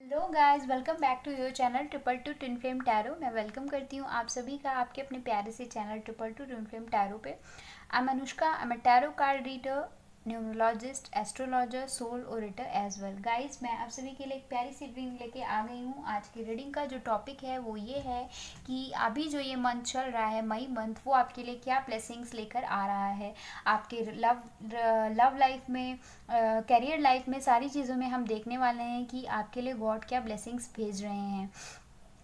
Hello guys, welcome back to your channel triple two twin flame tarot. मैं welcome करती हूँ आप सभी का आपके अपने प्यारे से channel triple two twin flame tarot पे। I am Anushka, I am a tarot card reader, numerologist, astrologer, soul orator as well. Guys, मैं आप सभी के लिए एक प्यारी सी रीडिंग लेके आ गई हूँ। आज की रीडिंग का जो टॉपिक है वो ये है कि अभी जो ये मंथ चल रहा है, मई मंथ, वो आपके लिए क्या ब्लेसिंग्स लेकर आ रहा है। आपके लव लाइफ में, करियर लाइफ में, सारी चीज़ों में हम देखने वाले हैं कि आपके लिए गॉड क्या ब्लेसिंग्स भेज रहे हैं।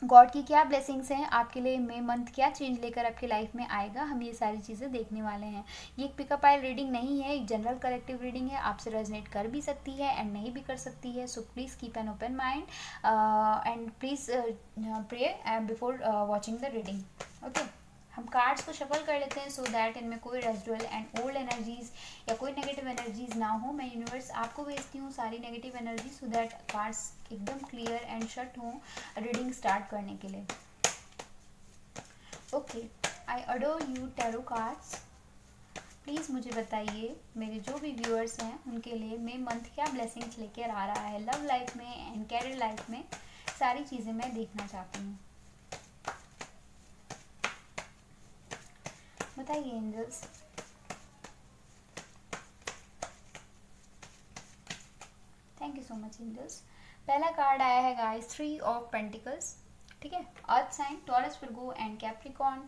गॉड की क्या ब्लेसिंग्स हैं आपके लिए, मई मंथ क्या चेंज लेकर आपकी लाइफ में आएगा, हम ये सारी चीज़ें देखने वाले हैं। ये एक पिकअप आइल रीडिंग नहीं है, एक जनरल कलेक्टिव रीडिंग है। आपसे रेजनेट कर भी सकती है एंड नहीं भी कर सकती है। So please keep an open mind and please pray before watching the reading. Okay, हम कार्ड्स को शफल कर लेते हैं सो दैट इनमें कोई रेजिडुअल एंड ओल्ड एनर्जीज या कोई नेगेटिव एनर्जीज ना हो। मैं यूनिवर्स आपको भेजती हूँ सारी negative energy so that cards एकदम क्लियर एंड शट हों रीडिंग स्टार्ट करने के लिए। Okay, I adore you tarot cards. Please मुझे बताइए, मेरे जो भी व्यूअर्स हैं उनके लिए मई मंथ क्या ब्लेसिंग्स लेकर आ रहा है लव लाइफ में एंड कैरियर लाइफ में। सारी चीज़ें मैं देखना चाहती हूँ, बताइए angels. Thank you so much angels. पहला कार्ड आया है गाइस, 3 ऑफ पेंटिकल्स। ठीक है, earth sign, Taurus, Virgo and Capricorn.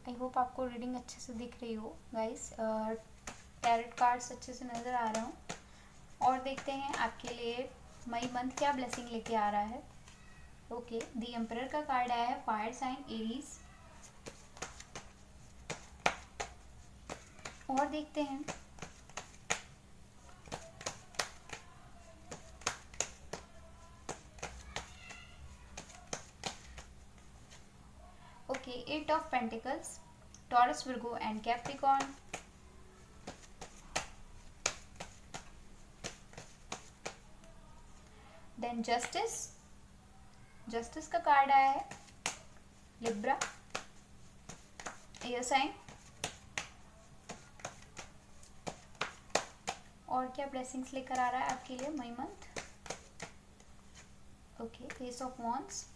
I hope आपको रीडिंग अच्छे से दिख रही हो गाइस, टैरेट कार्ड्स अच्छे से नज़र आ रहे हो। और देखते हैं आपके लिए मई मंथ क्या ब्लेसिंग लेके आ रहा है। ओके, द एम्परर का कार्ड आया है, फायर साइन एरीज। और देखते हैं okay, 8 of pentacles, Taurus, Virgo and Capricorn. Then justice, justice का कार्ड आया है, लिब्रा, एयर साइन। और क्या ब्लेसिंग्स लेकर आ रहा है आपके लिए May month. Okay, ace of wands,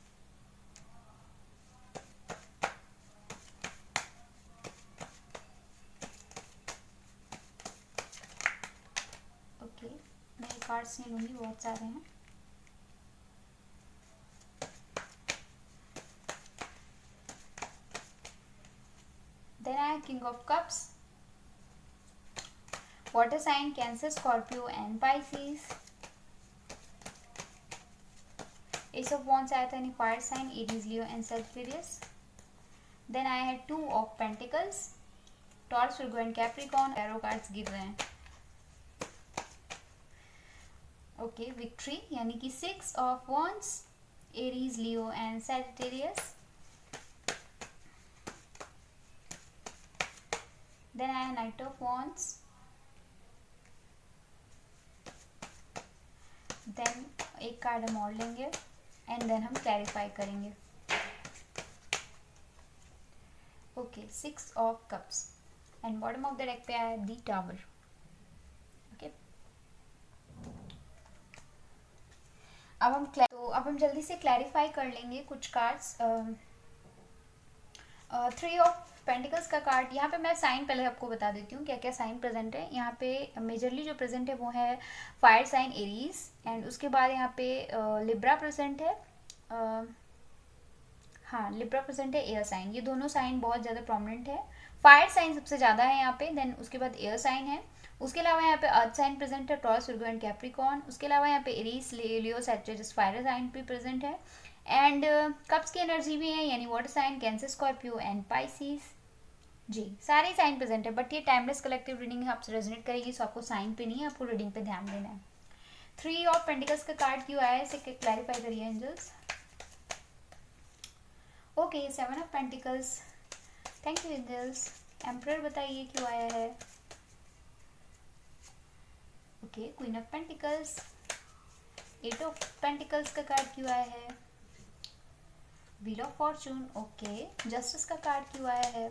okay, नए कार्ड्स नहीं लूँगी, बहुत सारे हैं। देन आया king of cups, water sign, cancer, Scorpio and Pisces. Ace of wands आया था यानी fire sign, Aries, Leo and Sagittarius. Then आया है 2 of pentacles, Taurus, Virgo and Capricorn. Arrow cards गिर रहे हैं। ओके, विक्ट्री यानी कि 6 of wands, Aries, Leo and Sagittarius. Then आया नाइट ऑफ वॉन्ड्स। देन एक कार्ड हम और लेंगे एंड देन हम क्लैरिफाई करेंगे। Okay, 6 of cups and bottom of the deck पे आया दी टावर। ओके, अब हम जल्दी से क्लैरिफाई कर लेंगे कुछ कार्ड्स। 3 ऑफ पेंटिकल्स का कार्ड, यहाँ पे मैं साइन पहले आपको बता देती हूँ क्या क्या साइन प्रेजेंट है। यहाँ पे मेजरली जो प्रेजेंट है वो है फायर साइन एरीज एंड उसके बाद यहाँ पे लिब्रा प्रेजेंट है। हाँ, लिब्रा प्रेजेंट है, एयर साइन, ये दोनों साइन बहुत ज़्यादा प्रोमिनेंट है। फायर साइन सबसे ज़्यादा है यहाँ पे, देन उसके बाद एयर साइन है। उसके अलावा यहाँ पे अर्थ साइन प्रेजेंट है, टॉरस, विर्गो एंड कैप्रिकॉर्न। उसके अलावा यहाँ पे Aries, Leo, Sagittarius, fire sign भी प्रेजेंट है। एंड कप्स की एनर्जी भी है यानी water sign, cancer, Scorpio and Pisces. जी, सारे साइन प्रेजेंट है, बट ये टाइमलेस कलेक्टिव रीडिंग है, आपसे रेजोनेट करेगी, सो आपको साइन पे नहीं है, आपको रीडिंग पे ध्यान देना है। 3 ऑफ पेंटिकल्स का कार्ड क्यों आया है इसे क्लैरिफाई करिए angels. Okay, 7 of pentacles, thank you angels. Emperor बताइए क्यों आया है। Okay, queen of pentacles, 8 of pentacles का कार्ड क्यों आया है। Wheel of fortune, okay, justice का कार्ड क्यों आया है।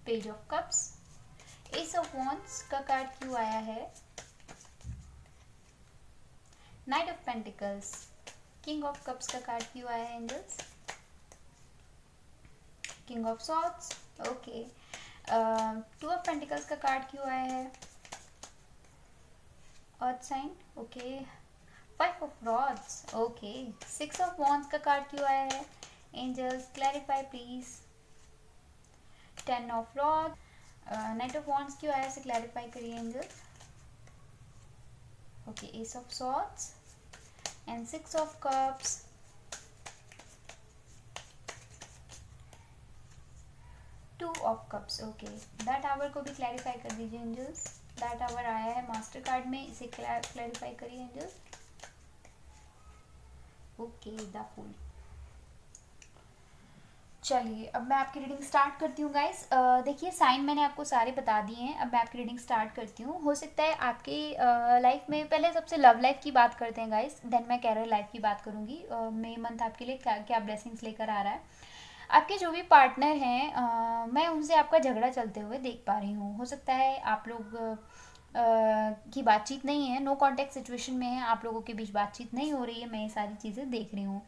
Page of cups. Ace of wands का कार्ड क्यों आया है? Knight of pentacles. King of cups का कार्ड क्यों आया है angels? King of swords. Okay. Two of pentacles का कार्ड क्यों आया है? Earth sign. Okay. Five of rods. Okay. Six of wands का कार्ड क्यों आया है angels? Clarify please. Ten of rod. Knight of wands क्यों आया, इसे क्लैरिफाई करिए angels. Okay. Ace of swords and six of cups. Two of cups. Okay. The tower को भी क्लैरिफाई कर दीजिए एंजल्स। द टावर आया है मास्टर कार्ड में, इसे क्लैरिफाई करिए एंजल्स। ओके। The fool. चलिए अब मैं आपकी रीडिंग स्टार्ट करती हूँ गाइस। देखिए साइन मैंने आपको सारे बता दिए हैं। अब मैं आपकी रीडिंग स्टार्ट करती हूँ। हो सकता है आपकी लाइफ में, पहले सबसे लव लाइफ की बात करते हैं गाइस, देन मैं कैरियर लाइफ की बात करूँगी। मई मंथ आपके लिए क्या क्या ब्लेसिंग्स लेकर आ रहा है। आपके जो भी पार्टनर हैं, मैं उनसे आपका झगड़ा चलते हुए देख पा रही हूँ। हो सकता है आप लोग की बातचीत नहीं है, नो कॉन्टेक्ट सिचुएशन में है, आप लोगों के बीच बातचीत नहीं हो रही है, मैं ये सारी चीज़ें देख रही हूँ।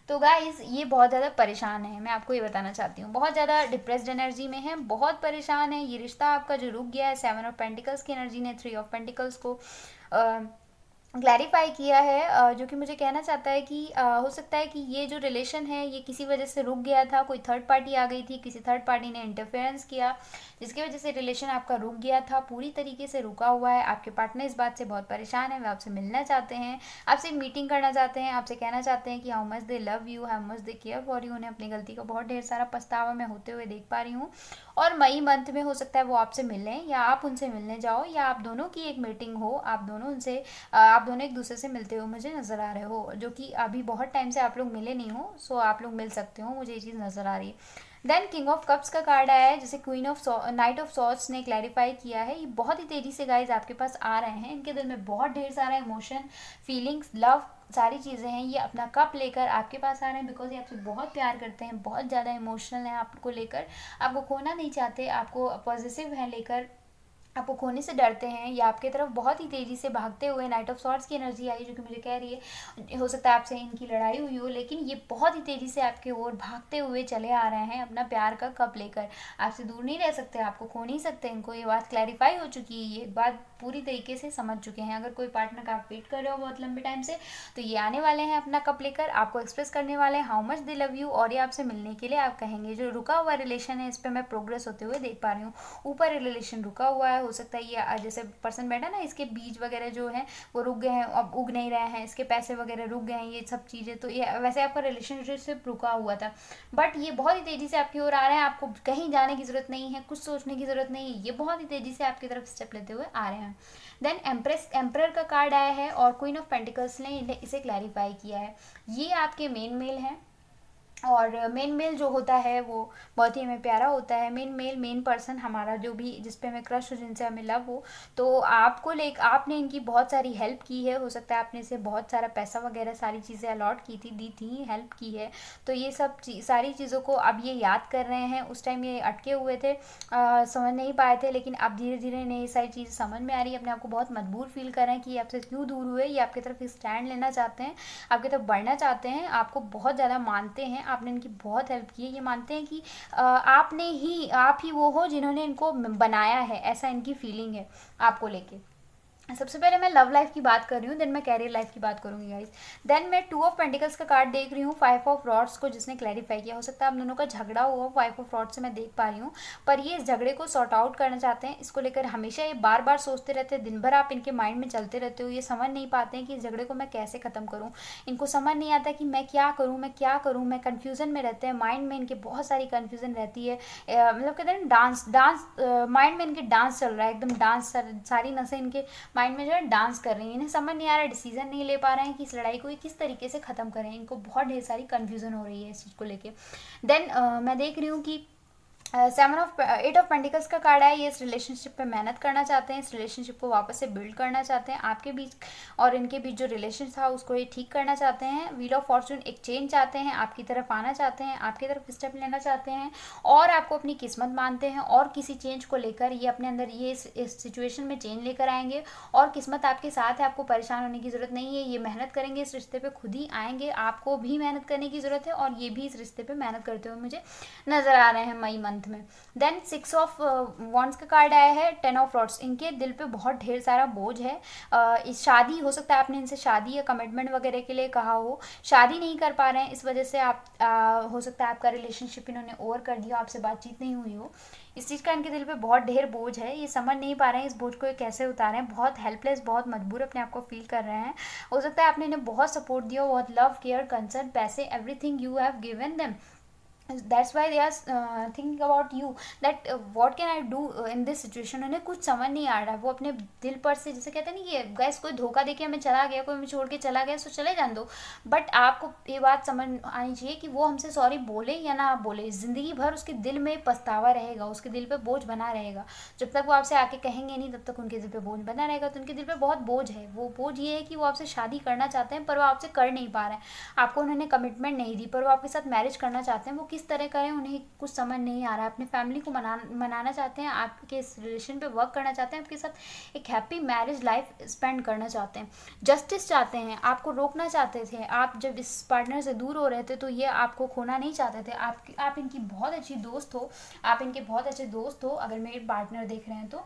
तो गाइस ये बहुत ज़्यादा परेशान है, मैं आपको ये बताना चाहती हूँ, बहुत ज़्यादा डिप्रेस्ड एनर्जी में है, बहुत परेशान है। ये रिश्ता आपका जो रुक गया है, 7 ऑफ पेंटिकल्स की एनर्जी ने 3 ऑफ पेंटिकल्स को क्लैरिफाई किया है, जो कि मुझे कहना चाहता है कि हो सकता है कि ये जो रिलेशन है ये किसी वजह से रुक गया था, कोई थर्ड पार्टी आ गई थी, किसी थर्ड पार्टी ने इंटरफेरेंस किया, जिसकी वजह से रिलेशन आपका रुक गया था, पूरी तरीके से रुका हुआ है। आपके पार्टनर इस बात से बहुत परेशान है, वे आपसे मिलना चाहते हैं, आपसे मीटिंग करना चाहते हैं, आपसे कहना चाहते हैं कि how much they love you, how much they care for you. उन्हें अपनी गलती का बहुत ढेर सारा पछतावा मैं होते हुए देख पा रही हूँ। और मई मंथ में हो सकता है वो आपसे मिलें या आप उनसे मिलने जाओ, या आप दोनों की एक मीटिंग हो, आप दोनों एक दूसरे से मिलते हुए मुझे नज़र आ रहे हो, जो कि अभी बहुत टाइम से आप लोग मिले नहीं हो, सो आप लोग मिल सकते हो, मुझे ये चीज़ नज़र आ रही है। देन किंग ऑफ कप्स का कार्ड आया है, जैसे queen of night of swords ने क्लैरिफाई किया है, ये बहुत ही तेज़ी से गाइज आपके पास आ रहे हैं, इनके दिल में बहुत ढेर सारा इमोशन, फीलिंग्स, लव, सारी चीज़ें हैं। ये अपना कप लेकर आपके पास आ रहे हैं, बिकॉज ये आपसे बहुत प्यार करते हैं, बहुत ज़्यादा इमोशनल हैं आपको लेकर, आपको खोना नहीं चाहते, आपको पॉजिटिव हैं लेकर, आपको खोने से डरते हैं, या आपकी तरफ बहुत ही तेज़ी से भागते हुए। नाइट ऑफ सॉर्ड्स की एनर्जी आई है, जो कि मुझे कह रही है हो सकता है आपसे इनकी लड़ाई हुई हो, लेकिन ये बहुत ही तेज़ी से आपके ओर भागते हुए चले आ रहे हैं अपना प्यार का कप लेकर। आपसे दूर नहीं रह सकते, आपको खो नहीं सकते इनको, ये बात क्लैरिफाई हो चुकी है, ये बात पूरी तरीके से समझ चुके हैं। अगर कोई पार्टनर का आप वेट कर रहे हो बहुत लंबे टाइम से, तो ये आने वाले हैं अपना कप लेकर, आपको एक्सप्रेस करने वाले हैं how much they love you, और ये आपसे मिलने के लिए आप कहेंगे। जो रुका हुआ रिलेशन है, इस पर मैं प्रोग्रेस होते हुए देख पा रही हूँ। ऊपर रिलेशन रुका हुआ है, हो सकता है ये जैसे पर्सन बैठा ना, इसके बीज वगैरह जो है वो रुक गए हैं, अब उग नहीं रहे हैं, इसके पैसे वगैरह रुक गए हैं, ये सब चीज़ें, तो ये वैसे आपका रिलेशनशिप रुका हुआ था, बट ये बहुत ही तेज़ी से आपकी ओर आ रहे हैं। आपको कहीं जाने की ज़रूरत नहीं है, कुछ सोचने की ज़रूरत नहीं है, ये बहुत ही तेज़ी से आपकी तरफ स्टेप लेते हुए आ रहे हैं। देन एम्परर का कार्ड आया है, और क्वीन ऑफ पेंटिकल्स ने इसे क्लैरिफाई किया है। ये आपके मेन मेल हैं, और मेन मेल जो होता है वो बहुत ही हमें प्यारा होता है। मेन पर्सन हमारा जो भी, जिस पे हमें क्रश हो, जिनसे हमें लव हो, तो आपने इनकी बहुत सारी हेल्प की है, हो सकता है आपने इसे बहुत सारा पैसा वगैरह सारी चीज़ें अलॉट की थी, दी थी, हेल्प की है, तो ये सब सारी चीज़ों को अब ये याद कर रहे हैं। उस टाइम ये अटके हुए थे, समझ नहीं पाए थे, लेकिन अब धीरे धीरे इन्हें ये सारी चीज़ें समझ में आ रही है, अपने आप को बहुत मजबूर फील कर रहे हैं कि ये आपसे क्यों दूर हुए, ये आपकी तरफ स्टैंड लेना चाहते हैं, आपकी तरफ बढ़ना चाहते हैं, आपको बहुत ज़्यादा मानते हैं, आपने इनकी बहुत हेल्प की है, ये मानते हैं कि आप ही वो हो जिन्होंने इनको बनाया है, ऐसा इनकी फीलिंग है आपको लेके। सबसे पहले मैं लव लाइफ की बात कर रही हूँ, देन मैं कैरियर लाइफ की बात करूँगी गाइस। देन मैं 2 ऑफ पेंटिकल्स का कार्ड देख रही हूँ, 5 ऑफ रॉड्स को जिसने क्लैरिफाई किया। हो सकता है आप दोनों का झगड़ा हुआ 5 ऑफ रॉड्स से, मैं देख पा रही हूँ, पर ये इस झगड़े को सॉर्ट आउट करना चाहते हैं। इसको लेकर हमेशा ये बार बार सोचते रहते हैं, दिन भर आप इनके माइंड में चलते रहते हो, ये समझ नहीं पाते हैं कि इस झगड़े को मैं कैसे ख़त्म करूँ। इनको समझ नहीं आता कि मैं क्या करूँ, मैं कन्फ्यूज़न में रहते हैं, माइंड में इनके बहुत सारी कन्फ्यूज़न रहती है। मतलब कहते हैं डांस माइंड में इनके डांस चल रहा है, एकदम डांस, सारी नसें इनके माइंड में जो है डांस कर रही हैं। इन्हें समझ नहीं आ रहा है, डिसीजन नहीं ले पा रहे हैं कि इस लड़ाई को किस तरीके से ख़त्म करें, इनको बहुत ढेर सारी कन्फ्यूज़न हो रही है इस चीज़ को लेके। देन मैं देख रही हूँ कि एट ऑफ पेंटिकल्स का कार्ड है। ये इस रिलेशनशिप पे मेहनत करना चाहते हैं, इस रिलेशनशिप को वापस से बिल्ड करना चाहते हैं, आपके बीच और इनके बीच जो रिलेशन था उसको ये ठीक करना चाहते हैं। व्हील ऑफ फॉर्चून, एक चेंज चाहते हैं, आपकी तरफ आना चाहते हैं, आपकी तरफ स्टेप लेना चाहते हैं और आपको अपनी किस्मत मानते हैं और किसी चेंज को लेकर ये अपने अंदर ये इस सिचुएशन में चेंज लेकर आएंगे और किस्मत आपके साथ है, आपको परेशान होने की ज़रूरत नहीं है। ये मेहनत करेंगे, इस रिश्ते पे खुद ही आएंगे, आपको भी मेहनत करने की ज़रूरत है और ये भी इस रिश्ते पे मेहनत करते हुए मुझे नज़र आ रहे हैं मई मंथ में। देन 6 ऑफ वॉन्ड्स का कार्ड आया है। 10 ऑफ रॉड्स, इनके दिल पे बहुत ढेर सारा बोझ है। इस शादी हो सकता है आपने इनसे शादी या कमिटमेंट वगैरह के लिए कहा हो, शादी नहीं कर पा रहे हैं, इस वजह से आप हो सकता है आपका रिलेशनशिप इन्होंने ओवर कर दिया, आपसे बातचीत नहीं हुई हो। इस चीज़ का इनके दिल पे बहुत ढेर बोझ है, ये समझ नहीं पा रहे हैं इस बोझ को ये कैसे उतारें, बहुत हेल्पलेस, बहुत मजबूर अपने आप को फील कर रहे हैं। हो सकता है आपने इन्हें बहुत सपोर्ट दिया, बहुत लव, केयर, कंसर्न, पैसे, everything you have given them. That's why they are thinking about you that what can I do in this situation। उन्हें कुछ समझ नहीं आ रहा है, वो अपने दिल पर से, जैसे कहते हैं ना कि गैस कोई धोखा देके हमें चला गया, कोई हमें छोड़ के चला गया, सो चले जान दो, बट आपको ये बात समझ आनी चाहिए कि वो हमसे सॉरी बोले या ना बोले, ज़िंदगी भर उसके दिल में पछतावा रहेगा, उसके दिल पे बोझ बना रहेगा। जब तक वो आपसे आके कहेंगे नहीं तब तक उनके दिल पे बोझ बना रहेगा। तो उनके दिल पे बहुत बोझ है, वो बोझ ये है कि वो आपसे शादी करना चाहते हैं पर वो आपसे कर नहीं पा रहे हैं, आपको उन्होंने कमिटमेंट नहीं दी पर वो आपके साथ मैरिज करना चाहते हैं। वो किस तरह करें उन्हें कुछ समझ नहीं आ रहा है, अपने फैमिली को मनाना चाहते हैं, आपके इस रिलेशन पे वर्क करना चाहते हैं, आपके साथ एक हैप्पी मैरिज लाइफ स्पेंड करना चाहते हैं, जस्टिस चाहते हैं, आपको रोकना चाहते थे। आप जब इस पार्टनर से दूर हो रहे थे तो ये आपको खोना नहीं चाहते थे। आप इनकी बहुत अच्छी दोस्त हो, आप इनके बहुत अच्छे दोस्त हो अगर मेरे पार्टनर देख रहे हैं तो।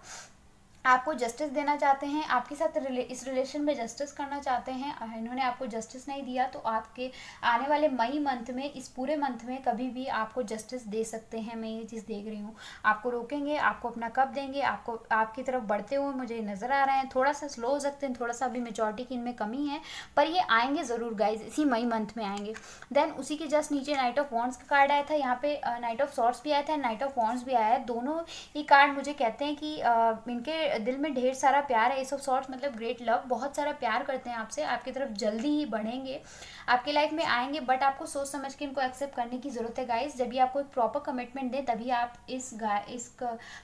आपको जस्टिस देना चाहते हैं, आपके साथ इस रिलेशन में जस्टिस करना चाहते हैं। इन्होंने आपको जस्टिस नहीं दिया तो आपके आने वाले मई मंथ में, इस पूरे मंथ में कभी भी आपको जस्टिस दे सकते हैं। मैं ये चीज़ देख रही हूँ, आपको रोकेंगे, आपको अपना कप देंगे, आपको आपकी तरफ बढ़ते हुए मुझे नज़र आ रहे हैं। थोड़ा सा स्लो हो सकते हैं, थोड़ा सा अभी मेचोरिटी की इनमें कमी है, पर ये आएंगे ज़रूर गाइज, इसी मई मंथ में आएंगे। देन उसी के जस्ट नीचे नाइट ऑफ वॉन्ड्स का कार्ड आया था, यहाँ पे नाइट ऑफ सॉर्ड्स भी आया था, नाइट ऑफ वॉन्ड्स भी आया है। दोनों ही कार्ड मुझे कहते हैं कि इनके दिल में ढेर सारा प्यार है। एस ऑफ सॉर्ड्स मतलब ग्रेट लव, बहुत सारा प्यार करते हैं आपसे, आपकी तरफ जल्दी ही बढ़ेंगे, आपकी लाइफ में आएंगे, बट आपको सोच समझ के इनको एक्सेप्ट करने की ज़रूरत है गाइस। जब भी आपको एक प्रॉपर कमिटमेंट दें तभी आप इस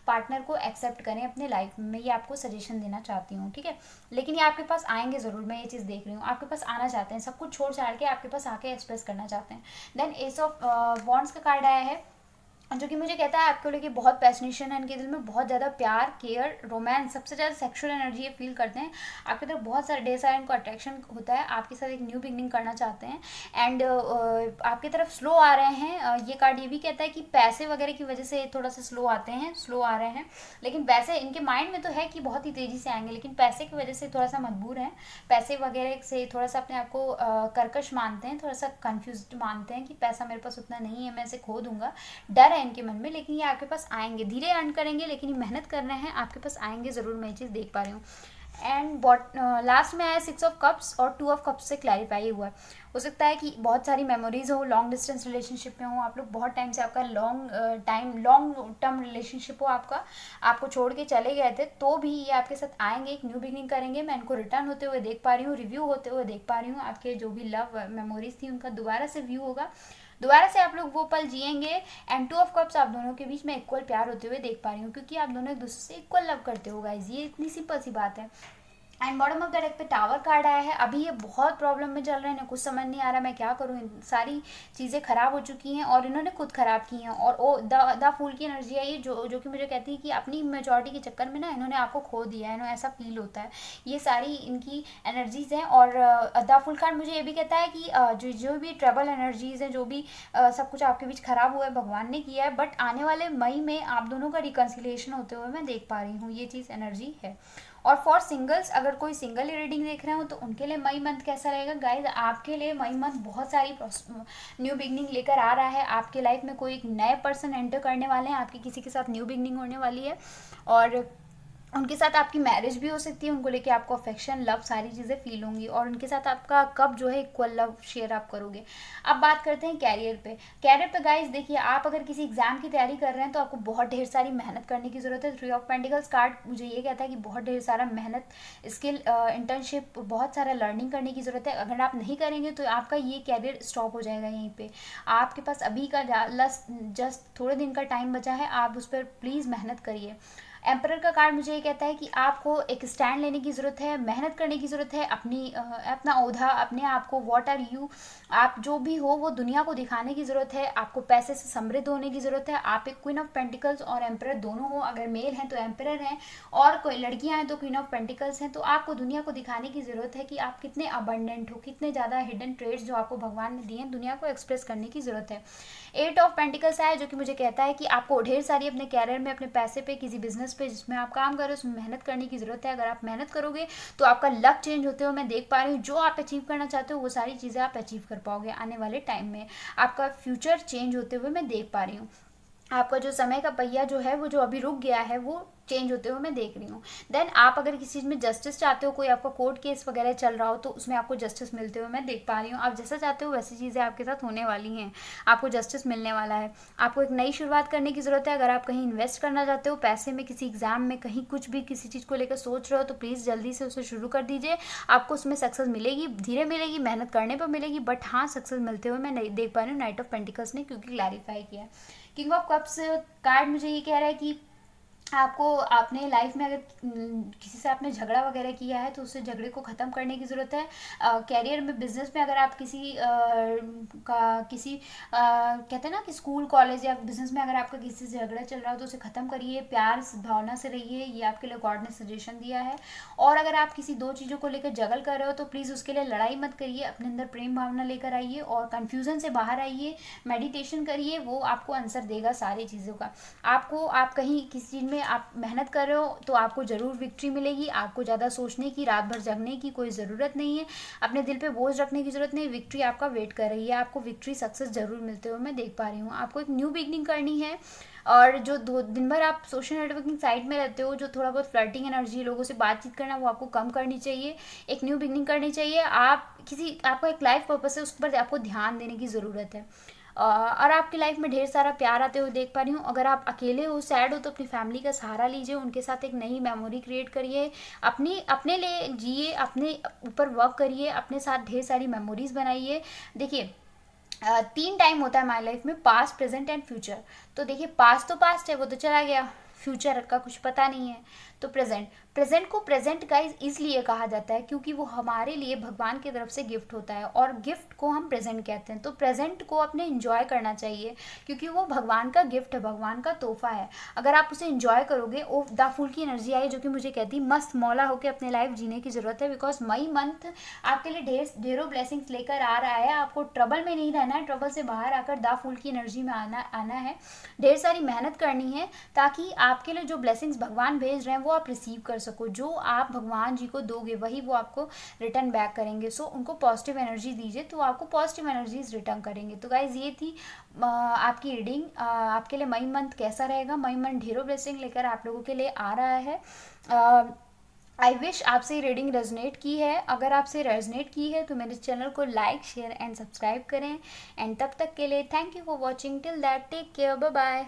पार्टनर को एक्सेप्ट करें अपने लाइफ में, मैं ये आपको सजेशन देना चाहती हूँ, ठीक है। लेकिन ये आपके पास आएंगे ज़रूर, मैं ये चीज़ देख रही हूँ, आपके पास आना चाहते हैं, सब कुछ छोड़ छाड़ के आपके पास आके एक्सप्रेस करना चाहते हैं। देन एस ऑफ वॉन्ड्स का कार्ड आया है जो कि मुझे कहता है आपको लेके बहुत पैशनेशन है, इनके दिल में बहुत ज़्यादा प्यार, केयर, रोमांस, सबसे ज़्यादा सेक्सुअल एनर्जी ये फील करते हैं। आपकी तरफ बहुत सारे ढेर सारा इनको अट्रैक्शन होता है, आपके साथ एक न्यू बिगनिंग करना चाहते हैं एंड आपकी तरफ स्लो आ रहे हैं। ये कार्ड ये भी कहता है कि पैसे वगैरह की वजह से थोड़ा सा स्लो आते हैं, स्लो आ रहे हैं, लेकिन पैसे इनके माइंड में तो है कि बहुत ही तेज़ी से आएंगे, लेकिन पैसे की वजह से थोड़ा सा मजबूर हैं, पैसे वगैरह से थोड़ा सा अपने आप को कर्कश मानते हैं, थोड़ा सा कन्फ्यूज मानते हैं कि पैसा मेरे पास उतना नहीं है, मैं इसे खो दूंगा, डर है इनके मन में। लेकिन ये आपके पास आएंगे, धीरे अर्न करेंगे लेकिन ये मेहनत कर रहे हैं, आपके पास आएंगे ज़रूर, मैं ये चीज़ देख पा रही हूँ। एंड लास्ट में आया 6 ऑफ कप्स और 2 ऑफ कप्स से क्लैरिफाई हुआ। हो सकता है कि बहुत सारी मेमोरीज हो, लॉन्ग डिस्टेंस रिलेशनशिप में हो आप लोग, बहुत टाइम से आपका लॉन्ग टर्म रिलेशनशिप हो आपका, आपको छोड़ के चले गए थे, तो भी ये आपके साथ आएंगे, एक न्यू बिगनिंग करेंगे। मैं इनको रिटर्न होते हुए देख पा रही हूँ, रिव्यू होते हुए देख पा रही हूँ, आपके जो भी लव मेमोरीज थी उनका दोबारा से व्यू होगा, दोबारा से आप लोग वो पल जिएंगे। एंड 2 ऑफ कप्स आप दोनों के बीच में इक्वल प्यार होते हुए देख पा रही हूँ, क्योंकि आप दोनों एक दूसरे से इक्वल लव करते हो गाइज, ये इतनी सिंपल सी बात है। And bottom of the deck पे टावर कार्ड आया है। अभी ये बहुत प्रॉब्लम में चल रहे हैं, इन्हें कुछ समझ नहीं आ रहा मैं क्या करूँ, सारी चीज़ें ख़राब हो चुकी हैं और इन्होंने खुद ख़राब की हैं। और ओ द फूल की एनर्जी आई है जो कि मुझे कहती है कि अपनी मेजॉरिटी के चक्कर में ना इन्होंने आपको खो दिया है, इन्होंने ऐसा फील होता है, ये सारी इनकी एनर्जीज़ हैं। और द फूल कार्ड मुझे ये भी कहता है कि जो भी ट्रबल एनर्जीज़ हैं, जो भी सब कुछ आपके बीच ख़राब हुआ है भगवान ने किया है, बट आने वाले मई में आप दोनों का रिकन्सिलिएशन होते हुए मैं देख पा रही हूँ, ये चीज़ एनर्जी है। और फॉर सिंगल्स, अगर कोई सिंगल रीडिंग देख रहे हो तो उनके लिए मई मंथ कैसा रहेगा गाइज, आपके लिए मई मंथ बहुत सारी न्यू बिगनिंग लेकर आ रहा है। आपके लाइफ में कोई एक नए पर्सन एंटर करने वाले हैं, आपकी किसी के साथ न्यू बिगनिंग होने वाली है। और उनके साथ आपकी मैरिज भी हो सकती है, उनको लेके आपको अफेक्शन, लव, सारी चीज़ें फील होंगी और उनके साथ आपका कब जो है इक्वल लव शेयर आप करोगे। अब बात करते हैं कैरियर पे। कैरियर पे गाइस देखिए, आप अगर किसी एग्जाम की तैयारी कर रहे हैं तो आपको बहुत ढेर सारी मेहनत करने की ज़रूरत है। थ्री ऑफ पेंटिकल्स कार्ड मुझे ये कहता है कि बहुत ढेर सारा मेहनत, स्किल, इंटर्नशिप, बहुत सारा लर्निंग करने की ज़रूरत है। अगर आप नहीं करेंगे तो आपका ये कैरियर स्टॉप हो जाएगा यहीं पे। आपके पास अभी का जस्ट थोड़े दिन का टाइम बचा है, आप उस पर प्लीज़ मेहनत करिए। एम्परर का कार्ड मुझे ये कहता है कि आपको एक स्टैंड लेने की ज़रूरत है, मेहनत करने की ज़रूरत है, अपना ओहदा, अपने आप को, व्हाट आर यू, आप जो भी हो वो दुनिया को दिखाने की ज़रूरत है। आपको पैसे से समृद्ध होने की ज़रूरत है। आप एक क्वीन ऑफ पेंटिकल्स और एम्परर दोनों हो, अगर मेल हैं तो एम्परर हैं और कोई लड़कियां हैं तो क्वीन ऑफ पेंटिकल्स हैं। तो आपको दुनिया को दिखाने की ज़रूरत है कि आप कितने अबंडेंट हो, कितने ज़्यादा हिडन ट्रेड्स जो आपको भगवान ने दिए हैं दुनिया को एक्सप्रेस करने की ज़रूरत है। एट ऑफ पेंटिकल्स है जो कि मुझे कहता है कि आपको ढेर सारी अपने कैरियर में, अपने पैसे पे, किसी बिजनेस पे जिसमें आप काम कर रहे हो उसमें मेहनत करने की ज़रूरत है। अगर आप मेहनत करोगे तो आपका लक चेंज होते हुए मैं देख पा रही हूँ। जो आप अचीव करना चाहते हो वो सारी चीज़ें आप अचीव कर पाओगे आने वाले टाइम में। आपका फ्यूचर चेंज होते हुए मैं देख पा रही हूँ। आपका जो समय का पहिया जो है वो जो अभी रुक गया है वो चेंज होते हुए मैं देख रही हूँ। देन आप अगर किसी चीज़ में जस्टिस चाहते हो, कोई आपका कोर्ट केस वगैरह चल रहा हो तो उसमें आपको जस्टिस मिलते हुए मैं देख पा रही हूँ। आप जैसा चाहते हो वैसी चीज़ें आपके साथ होने वाली हैं, आपको जस्टिस मिलने वाला है। आपको एक नई शुरुआत करने की ज़रूरत है। अगर आप कहीं इन्वेस्ट करना चाहते हो पैसे में, किसी एग्जाम में, कहीं कुछ भी किसी चीज़ को लेकर सोच रहे हो तो प्लीज़ जल्दी से उसे शुरू कर दीजिए। आपको उसमें सक्सेस मिलेगी, धीरे मिलेगी, मेहनत करने पर मिलेगी, बट हाँ सक्सेस मिलते हुए मैं नहीं देख पा रही हूँ नाइट ऑफ पेंटिकल्स ने, क्योंकि क्लैरिफाई किया। किंग ऑफ कप्स कार्ड मुझे ये कह रहा है कि आपको अपने लाइफ में अगर किसी से आपने झगड़ा वगैरह किया है तो उससे झगड़े को ख़त्म करने की ज़रूरत है। कैरियर में, बिजनेस में अगर आप कहते हैं ना कि स्कूल कॉलेज या बिजनेस में अगर आपका किसी से झगड़ा चल रहा हो तो उसे ख़त्म करिए, प्यार भावना से रहिए, ये आपके लिए गॉड ने सजेशन दिया है। और अगर आप किसी दो चीज़ों को लेकर जगल कर रहे हो तो प्लीज़ उसके लिए लड़ाई मत करिए, अपने अंदर प्रेम भावना लेकर आइए और कन्फ्यूज़न से बाहर आइए, मेडिटेशन करिए, वो आपको आंसर देगा सारी चीज़ों का। आप कहीं किसी चीज़ में आप मेहनत कर रहे हो तो आपको ज़रूर विक्ट्री मिलेगी। आपको ज़्यादा सोचने की, रात भर जगने की कोई ज़रूरत नहीं है, अपने दिल पे बोझ रखने की ज़रूरत नहीं। विक्ट्री आपका वेट कर रही है, आपको विक्ट्री, सक्सेस ज़रूर मिलते हुए मैं देख पा रही हूँ। आपको एक न्यू बिगनिंग करनी है। और जो दो दिन भर आप सोशल नेटवर्किंग साइट में रहते हो, जो थोड़ा बहुत फ्लर्टिंग एनर्जी, लोगों से बातचीत करना, वो आपको कम करनी चाहिए। एक न्यू बिगनिंग करनी चाहिए। आपका एक लाइफ पर्पस है, उस पर आपको ध्यान देने की ज़रूरत है। और आपकी लाइफ में ढेर सारा प्यार आते हुए देख पा रही हूँ। अगर आप अकेले हो, सैड हो तो अपनी फैमिली का सहारा लीजिए, उनके साथ एक नई मेमोरी क्रिएट करिए, अपने लिए जिए, अपने ऊपर वर्क करिए, अपने साथ ढेर सारी मेमोरीज बनाइए। देखिए 3 टाइम होता है हमारी लाइफ में, पास्ट, प्रेजेंट एंड फ्यूचर। तो देखिए पास्ट तो पास्ट है, वो तो चला गया, फ्यूचर का कुछ पता नहीं है। तो प्रेजेंट को प्रेजेंट का इसलिए कहा जाता है क्योंकि वो हमारे लिए भगवान की तरफ से गिफ्ट होता है और गिफ्ट को हम प्रेजेंट कहते हैं। तो प्रेजेंट को अपने इंजॉय करना चाहिए क्योंकि वो भगवान का गिफ्ट है, भगवान का तोहफा है। अगर आप उसे इंजॉय करोगे, ओ द फूल की एनर्जी आई जो कि मुझे कहती है मस्त मौला होकर अपने लाइफ जीने की ज़रूरत है। बिकॉज मई मंथ आपके लिए ढेरों ब्लेसिंग्स लेकर आ रहा है। आपको ट्रबल में नहीं रहना है, ट्रबल से बाहर आकर द फूल की एनर्जी में आना है। ढेर सारी मेहनत करनी है ताकि आपके लिए जो ब्लेसिंग्स भगवान भेज रहे हैं वो आप रिसीव कर सको। जो आप भगवान जी को दोगे वही वो आपको रिटर्न बैक करेंगे। सो उनको पॉजिटिव एनर्जी दीजिए तो आपको पॉजिटिव एनर्जीज रिटर्न करेंगे। तो गाइज ये थी आपकी रीडिंग। आपके लिए मई मंथ कैसा रहेगा। मई मंथ ढेरों ब्लेसिंग लेकर आप लोगों के लिए आ रहा है। आई विश आपसे रीडिंग रेजोनेट की है। अगर आपसे रेजोनेट की है तो मेरे चैनल को लाइक, शेयर एंड सब्सक्राइब करें। एंड तब तक के लिए thank you for watching. Till that take care, bye bye.